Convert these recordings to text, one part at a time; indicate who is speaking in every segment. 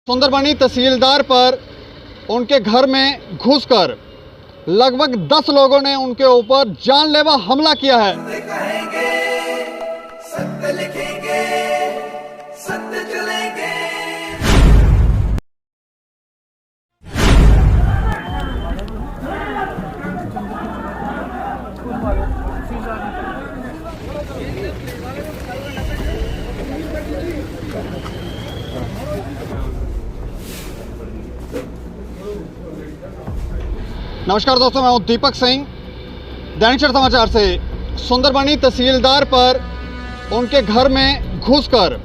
Speaker 1: सुंदरबनी तहसीलदार पर उनके घर में घुसकर लगभग 10 लोगों ने उनके ऊपर जानलेवा हमला किया है।
Speaker 2: कहेंगे, सत्य लिखेंगे, सत्य चलेंगे।
Speaker 1: नमस्कार दोस्तों, मैं हूं दीपक सिंह। दैनिक क्षण समाचार से सुंदरबनी तहसीलदार पर उनके घर में घुसकर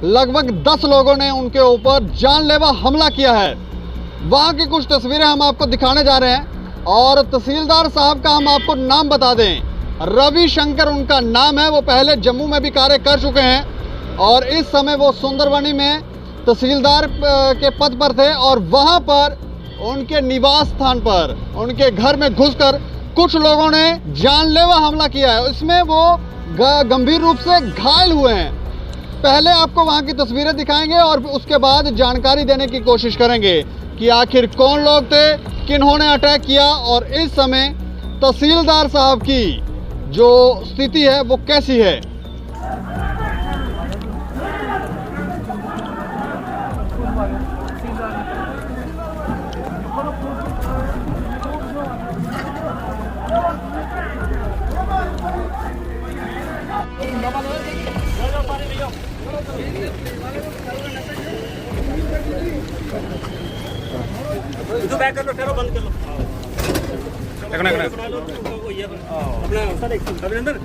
Speaker 1: लगभग 10 लोगों ने उनके ऊपर जानलेवा हमला किया है। वहां की कुछ तस्वीरें हम आपको दिखाने जा रहे हैं और तहसीलदार साहब का हम आपको नाम बता दें, रवि शंकर उनका नाम है। वो पहले जम्मू में भी कार्य कर चुके हैं और इस समय वो सुंदरबनी में तहसीलदार के पद पर थे और वहां पर उनके निवास स्थान पर उनके घर में घुसकर कुछ लोगों ने जानलेवा हमला किया है। इसमें वो गंभीर रूप से घायल हुए हैं। पहले आपको वहां की तस्वीरें दिखाएंगे और उसके बाद जानकारी देने की कोशिश करेंगे कि आखिर कौन लोग थे, किन्होंने अटैक किया और इस समय तहसीलदार साहब की जो स्थिति है वो कैसी है।
Speaker 3: इधर बैक कर लो, ठहरो, बंद कर लो। वो ये अपना सर एक अभिनंदन।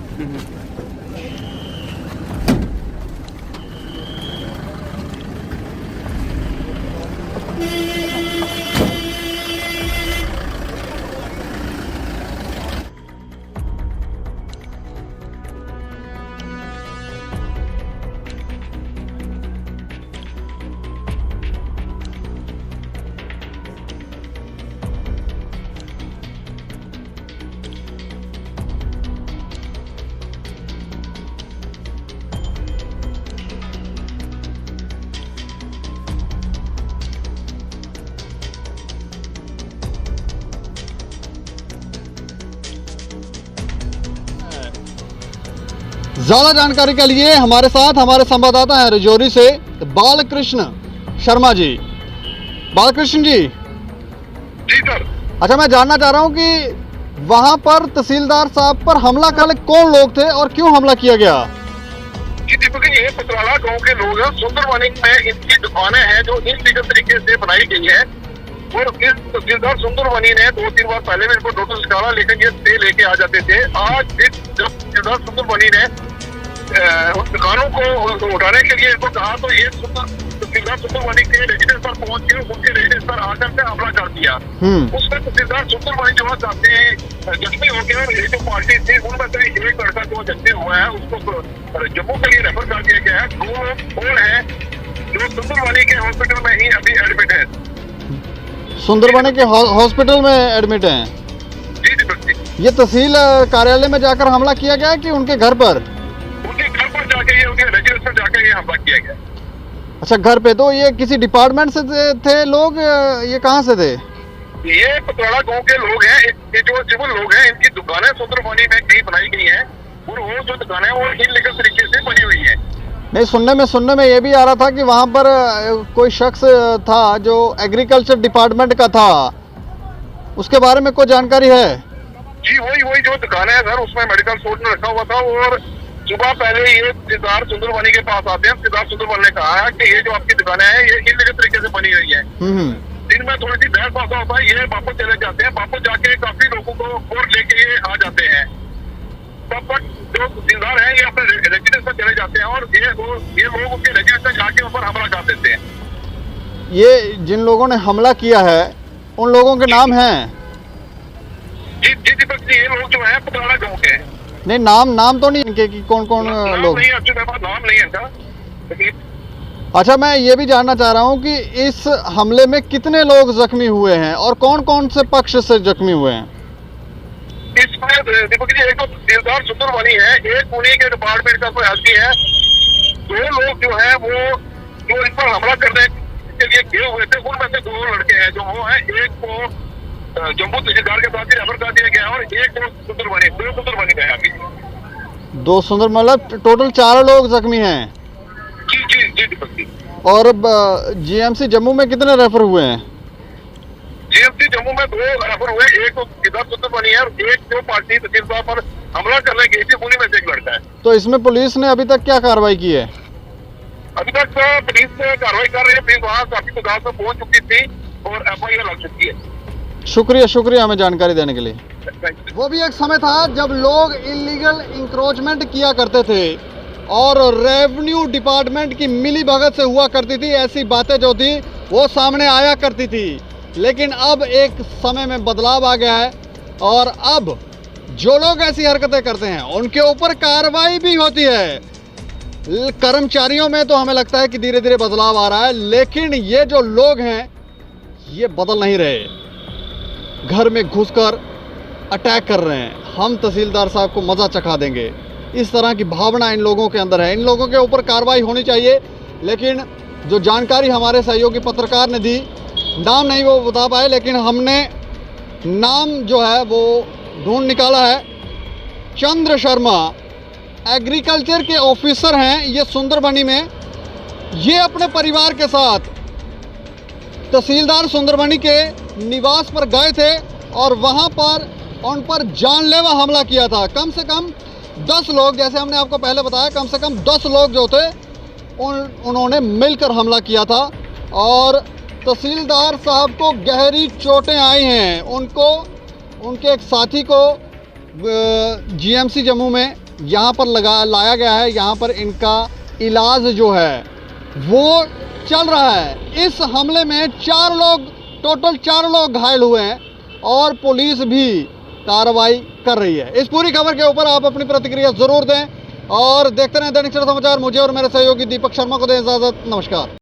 Speaker 1: ज्यादा जानकारी के लिए हमारे साथ हमारे संवाददाता हैं रजौरी से बालकृष्ण शर्मा जी। बालकृष्ण जी।
Speaker 4: जी सर।
Speaker 1: अच्छा, मैं जानना चाह रहा हूं कि वहां पर तहसीलदार साहब पर हमला करने कौन लोग थे और क्यों हमला किया गया।
Speaker 4: जी दीपक जी, ये पतराला गांव के लोग हैं। सुंदरबनी में इनकी दुकानें हैं जो इनलीगल तरीके से बनाई गई है और इस तहसीलदार सुंदरबनी ने 2-3 बार पहले भी इनको नोटिस निकाला, लेकिन ये स्टे लेके आ जाते थे। आज इस तहसीलदार सुंदरबनी ने उन दुकानों को उठाने के लिए इनको कहा तो ये तहसीलदार सुंदरबनी के रेजिडेंस पर पहुंच के उनके रेजिडेंस पर आकर के हमला कर दिया। उसमें तहसीलदार सुंदरबनी जो चाहते हैं जख्मी हो गया और ये जो पार्टी थी उनमें से एक लड़का जो जख्मी हुआ है उसको जम्मू के लिए रेफर कर दिया गया है। 2 लोग और हैं जो सुंदरबनी के हॉस्पिटल में ही अभी एडमिट है।
Speaker 1: सुंदरबनी के हॉस्पिटल में एडमिट हैं।
Speaker 4: जी दीपक जी।
Speaker 1: ये तहसील कार्यालय में जाकर हमला किया गया कि उनके घर पर?
Speaker 4: उनके घर पर जाके ये उनके रेजिडेंस पर जाके ये हमला किया गया।
Speaker 1: अच्छा, घर पे। तो ये किसी डिपार्टमेंट से थे लोग, ये कहाँ से थे?
Speaker 4: ये पतराला गांव के लोग हैं। ये जो सिविल लोग हैं, इनकी दुकानें सुंदरबनी में कहीं बनाई गई हैं और वो जो दुकानें वो इनलीगल तरीके से बनी हुई है।
Speaker 1: नहीं, सुनने में ये भी आ रहा था कि वहाँ पर कोई शख्स था जो एग्रीकल्चर डिपार्टमेंट का था। उसके बारे में कोई जानकारी है?
Speaker 4: जी वही जो दुकान है सर, उसमें मेडिकल स्टोर में रखा हुआ था और सुबह पहले ये सिद्धार्थ सुंदरबनी के पास आते हैं। सिद्धार्थ सुंदरबनी ने कहा है कि ये जो आपकी दुकानें हैं ये इनलीगल तरीके से बनी हुई है। दिन में थोड़ी सी बहस बात होता है, ये वापस चले जाते हैं। वापस जाके काफी लोगों को कोर्ट लेके ये आ जाते हैं। तब तक जो जिम्मेदार है ये अपने रेजिडेंस पर चले जाते हैं और ये लोग उनके रेजिडेंस पर जाके ऊपर हमला कर देते हैं।
Speaker 1: ये जिन लोगों ने हमला किया है उन लोगों के नाम हैं?
Speaker 4: जी दीपक जी, ये लोग जो है पतराला गाँव के हैं।
Speaker 1: नहीं, नाम तो नहीं इनके कि कौन कौन लोग?
Speaker 4: नहीं, अच्छे नाम नहीं है इनका।
Speaker 1: अच्छा, मैं ये भी जानना चाह रहा हूँ कि इस हमले में कितने लोग जख्मी हुए हैं और कौन कौन से पक्ष से जख्मी हुए हैं?
Speaker 4: इसमें दीपक जी एक तो तहसीलदार सुंदरबनी है, एक उन्हीं के डिपार्टमेंट का कोई आदमी है, दो लोग जो है वो जो इस पर हमला करने के लिए से 2 लड़के हैं जो वो हैं, एक को जम्मू तहसीलदार के साथ ही रेफर कर दिया गया है और एक को सुंदरबनी, 2 सुंदरबनी में है अभी।
Speaker 1: 2 सुंदर मतलब टोटल 4 लोग जख्मी हैं।
Speaker 4: जी जी जी दीपक जी।
Speaker 1: और जीएमसी जम्मू में कितने रेफर हुए हैं?
Speaker 4: जीएमसी जम्मू में 2 रेफर हुए, एक तो सीधा सुंदरबनी है और एक जो पार्टी तहसीलदार पर हमला करने गई थी उन्हीं में से एक लड़का है।
Speaker 1: तो इसमें पुलिस ने अभी तक क्या कार्रवाई की है?
Speaker 4: अभी तक पुलिस कार्रवाई कर रही है, पुलिस वहाँ काफी तादाद में पहुंच चुकी थी और एफआईआर लग चुकी है।
Speaker 1: शुक्रिया हमें जानकारी देने के लिए।
Speaker 4: Thank you.
Speaker 1: वो भी एक समय था जब लोग इलीगल इंक्रोचमेंट किया करते थे और रेवेन्यू डिपार्टमेंट की मिली भगत से हुआ करती थी, ऐसी बातें जो थी वो सामने आया करती थी। लेकिन अब एक समय में बदलाव आ गया है और अब जो लोग ऐसी हरकतें करते हैं उनके ऊपर कार्रवाई भी होती है। कर्मचारियों में तो हमें लगता है कि धीरे धीरे बदलाव आ रहा है, लेकिन ये जो लोग हैं ये बदल नहीं रहे, घर में घुसकर अटैक कर रहे हैं। हम तहसीलदार साहब को मज़ा चखा देंगे, इस तरह की भावना इन लोगों के अंदर है। इन लोगों के ऊपर कार्रवाई होनी चाहिए, लेकिन जो जानकारी हमारे सहयोगी पत्रकार ने दी, नाम नहीं वो बता पाए, लेकिन हमने नाम जो है वो ढूंढ निकाला है। चंद्र शर्मा एग्रीकल्चर के ऑफिसर हैं ये सुंदरबनी में। ये अपने परिवार के साथ तहसीलदार सुंदरबनी के निवास पर गए थे और वहां पर उन पर जानलेवा हमला किया था। कम से कम 10 लोग, जैसे हमने आपको पहले बताया, कम से कम 10 लोग जो थे उन्होंने मिलकर हमला किया था और तहसीलदार साहब को गहरी चोटें आई हैं। उनके एक साथी को जीएमसी जम्मू में यहाँ पर लाया गया है। यहाँ पर इनका इलाज जो है वो चल रहा है। इस हमले में टोटल 4 लोग घायल हुए हैं और पुलिस भी कार्रवाई कर रही है। इस पूरी खबर के ऊपर आप अपनी प्रतिक्रिया ज़रूर दें और देखते रहें दैनिक सवेरा समाचार। मुझे और मेरे सहयोगी दीपक शर्मा को दें इजाज़त। नमस्कार।